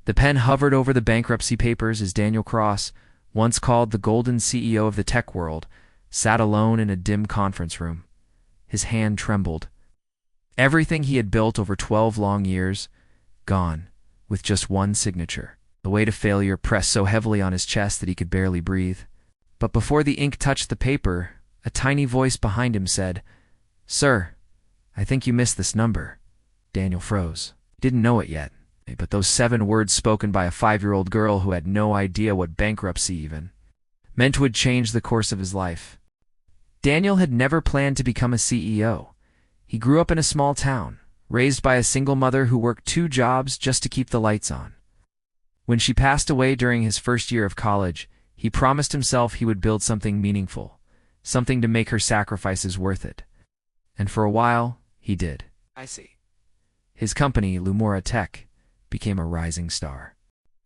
The pen hovered over the bankruptcy papers as Daniel Cross, once called the golden CEO of the tech world, sat alone in a dim conference room. His hand trembled. Everything he had built over 12 long years, gone, with just one signature. The weight of failure pressed so heavily on his chest that he could barely breathe. But before the ink touched the paper, a tiny voice behind him said, "Sir, I think you missed this number." Daniel froze. He didn't know it yet, but those 7 words spoken by a 5-year-old girl who had no idea what bankruptcy even meant would change the course of his life. Daniel had never planned to become a CEO. He grew up in a small town, raised by a single mother who worked 2 jobs just to keep the lights on. When she passed away during his first year of college, he promised himself he would build something meaningful, something to make her sacrifices worth it. And for a while, he did. I see. His company, Lumora Tech, became a rising star.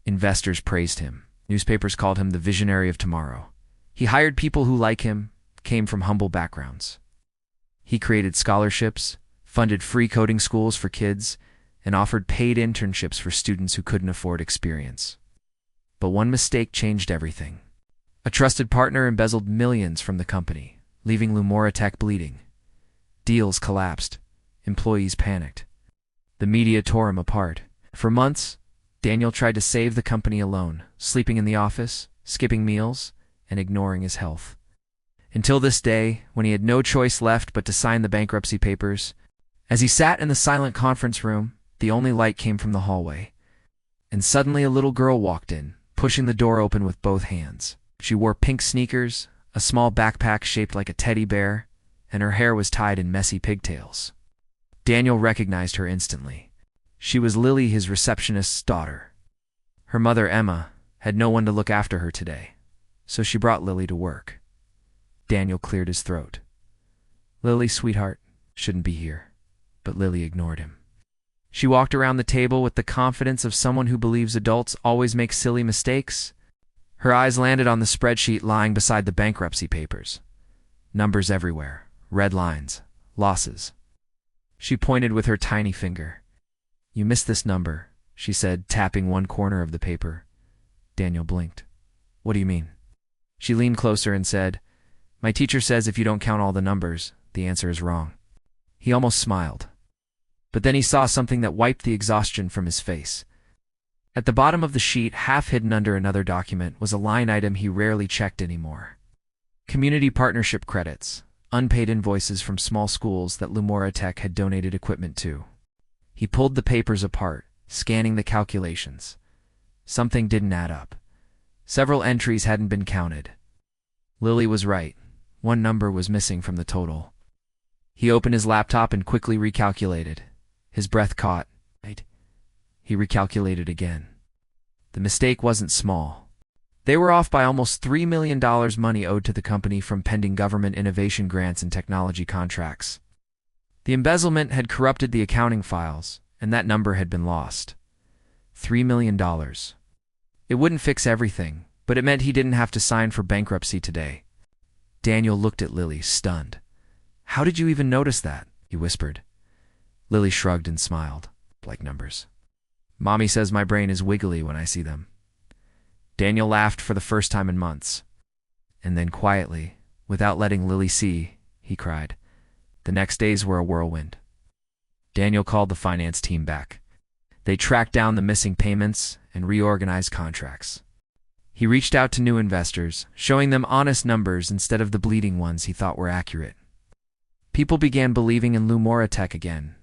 Investors praised him. Newspapers called him the visionary of tomorrow. He hired people who, like him, came from humble backgrounds. He created scholarships, funded free coding schools for kids, and offered paid internships for students who couldn't afford experience. But one mistake changed everything. A trusted partner embezzled millions from the company, leaving Lumora Tech bleeding. Deals collapsed. Employees panicked. The media tore him apart. For months, Daniel tried to save the company alone, sleeping in the office, skipping meals, and ignoring his health. Until this day, when he had no choice left but to sign the bankruptcy papers. As he sat in the silent conference room, the only light came from the hallway. And suddenly a little girl walked in, pushing the door open with both hands. She wore pink sneakers, a small backpack shaped like a teddy bear, and her hair was tied in messy pigtails. Daniel recognized her instantly. She was Lily, his receptionist's daughter. Her mother, Emma, had no one to look after her today, so she brought Lily to work. Daniel cleared his throat. "Lily, sweetheart, shouldn't be here." But Lily ignored him. She walked around the table with the confidence of someone who believes adults always make silly mistakes. Her eyes landed on the spreadsheet lying beside the bankruptcy papers. Numbers everywhere, red lines, losses. She pointed with her tiny finger. "You missed this number," she said, tapping one corner of the paper. Daniel blinked. "What do you mean?" She leaned closer and said, "My teacher says if you don't count all the numbers, the answer is wrong." He almost smiled. But then he saw something that wiped the exhaustion from his face. At the bottom of the sheet, half hidden under another document, was a line item he rarely checked anymore. Community partnership credits, unpaid invoices from small schools that Lumora Tech had donated equipment to. He pulled the papers apart, scanning the calculations. Something didn't add up. Several entries hadn't been counted. Lily was right. One number was missing from the total. He opened his laptop and quickly recalculated. His breath caught. He recalculated again. The mistake wasn't small. They were off by almost $3 million money owed to the company from pending government innovation grants and technology contracts. The embezzlement had corrupted the accounting files, and that number had been lost. $3 million. It wouldn't fix everything, but it meant he didn't have to sign for bankruptcy today. Daniel looked at Lily, stunned. "How did you even notice that?" he whispered. Lily shrugged and smiled. "Like numbers. Mommy says my brain is wiggly when I see them." Daniel laughed for the first time in months. And then quietly, without letting Lily see, he cried. The next days were a whirlwind. Daniel called the finance team back. They tracked down the missing payments and reorganized contracts. He reached out to new investors, showing them honest numbers instead of the bleeding ones he thought were accurate. People began believing in Lumora Tech again.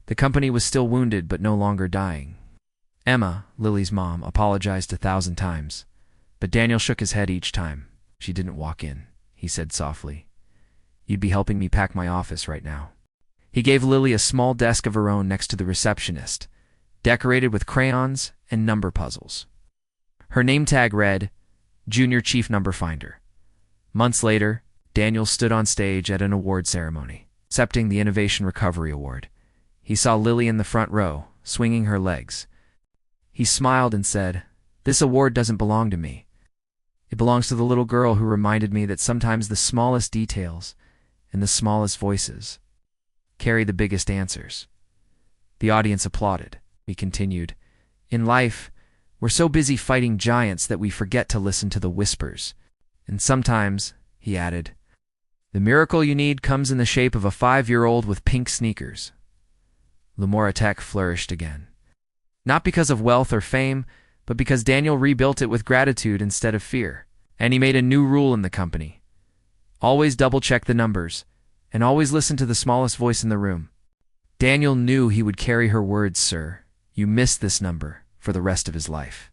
The company was still wounded but no longer dying. Emma, Lily's mom, apologized 1,000 times, but Daniel shook his head each time. "She didn't walk in," he said softly. "You'd be helping me pack my office right now." He gave Lily a small desk of her own next to the receptionist, decorated with crayons and number puzzles. Her name tag read, Junior Chief Number Finder. Months later, Daniel stood on stage at an award ceremony, accepting the Innovation Recovery Award. He saw Lily in the front row, swinging her legs. He smiled and said, "This award doesn't belong to me. It belongs to the little girl who reminded me that sometimes the smallest details and the smallest voices carry the biggest answers." The audience applauded. He continued, "In life, We're so busy fighting giants that we forget to listen to the whispers. And sometimes, he added, the miracle you need comes in the shape of a 5-year-old with pink sneakers. Lumoratech flourished again. Not because of wealth or fame, but because Daniel rebuilt it with gratitude instead of fear. And he made a new rule in the company. Always double-check the numbers, and always listen to the smallest voice in the room. Daniel knew he would carry her words, "Sir, you missed this number," for the rest of his life.